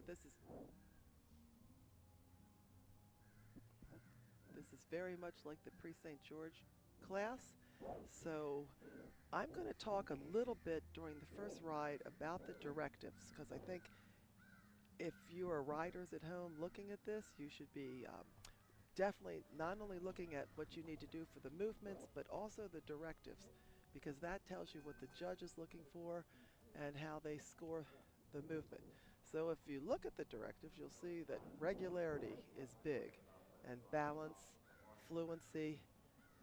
So this is very much like the pre-St. George class. So I'm going to talk a little bit during the first ride about the directives because I think if you are riders at home looking at this, you should be definitely not only looking at what you need to do for the movements, but also the directives, because that tells you what the judge is looking for and how they score the movement. So if you look at the directives, you'll see that regularity is big, and balance, fluency.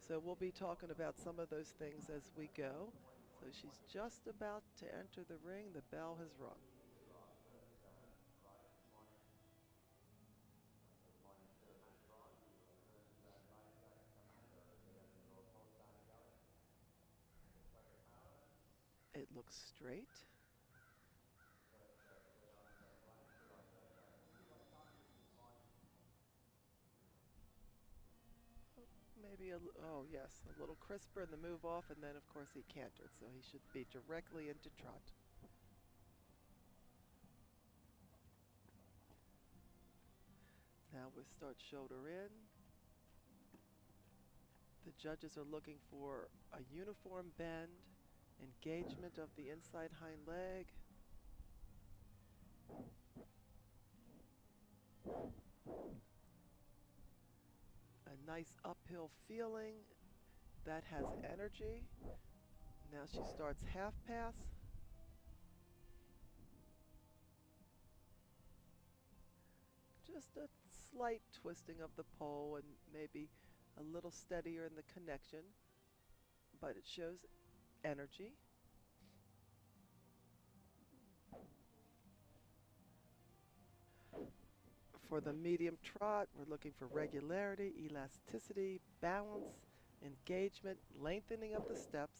So we'll be talking about some of those things as we go. So she's just about to enter the ring. The bell has rung. It looks straight. Maybe oh yes, a little crisper in the move off, and then of course he cantered, so he should be directly into trot. Now we start shoulder in. The judges are looking for a uniform bend, engagement of the inside hind leg. A nice uphill feeling that has energy. Now she starts half pass. Just a slight twisting of the pole and maybe a little steadier in the connection, but it shows energy. For the medium trot, we're looking for regularity, elasticity, balance, engagement, lengthening of the steps.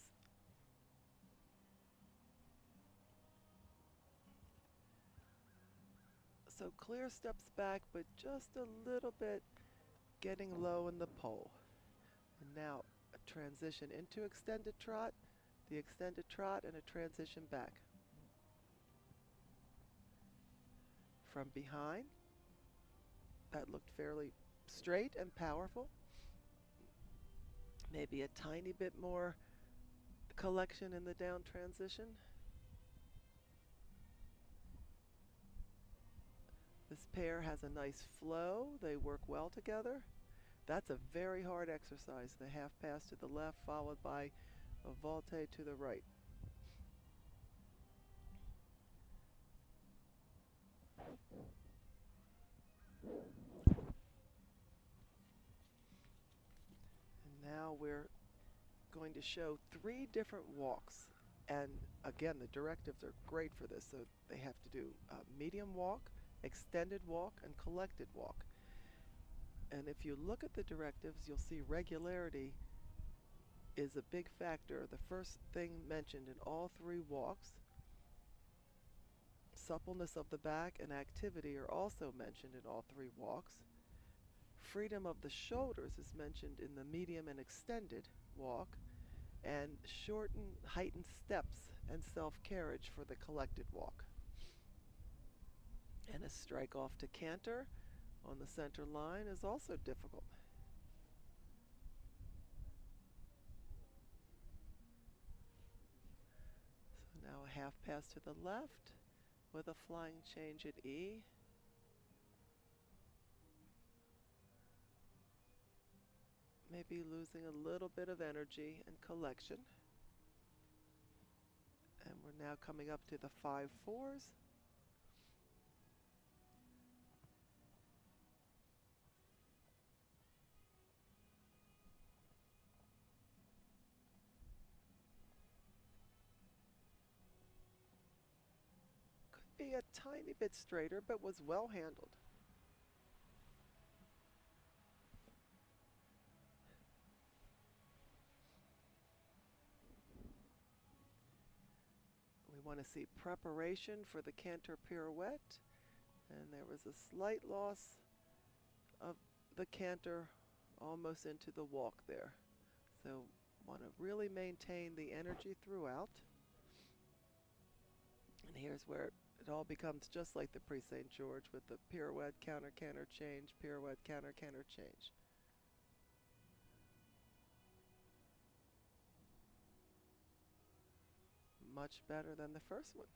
So clear steps back, but just a little bit getting low in the pole. And now a transition into extended trot, the extended trot, and a transition back. From behind, that looked fairly straight and powerful. Maybe a tiny bit more collection in the down transition. This pair has a nice flow. They work well together. That's a very hard exercise, the half pass to the left followed by a volte to the right. And now we're going to show 3 different walks. And again, the directives are great for this. So they have to do medium walk, extended walk, and collected walk. And if you look at the directives, you'll see regularity is a big factor. The first thing mentioned in all 3 walks. Suppleness of the back and activity are also mentioned in all 3 walks. Freedom of the shoulders is mentioned in the medium and extended walk, and shortened, heightened steps and self-carriage for the collected walk. And a strike off to canter on the center line is also difficult. So now a half pass to the left with a flying change at E. Maybe losing a little bit of energy and collection. And we're now coming up to the 5-4s. Could be a tiny bit straighter, but was well handled. We want to see preparation for the canter pirouette, and there was a slight loss of the canter almost into the walk there. So want to really maintain the energy throughout. And here's where it It all becomes just like the pre-St. George with the pirouette, counter, canter, change, pirouette, counter, canter, change. Much better than the first one.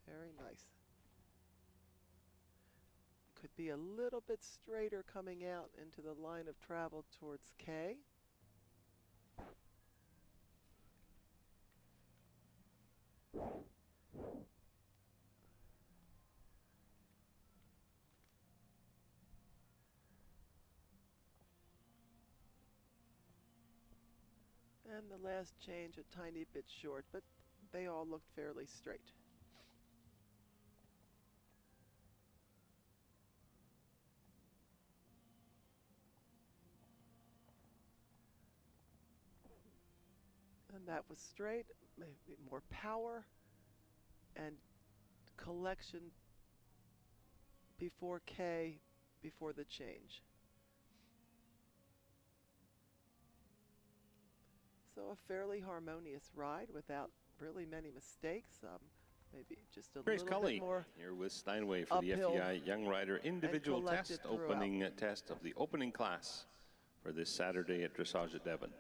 Very nice. Could be a little bit straighter coming out into the line of travel towards K. And the last change a tiny bit short, but they all looked fairly straight. And that was straight, maybe more power and collection before K, before the change. So a fairly harmonious ride without really many mistakes. Maybe just a little Culley bit more here with Steinway for the FEI Young Rider Individual Test, opening test of the opening class for this Saturday at Dressage at Devon.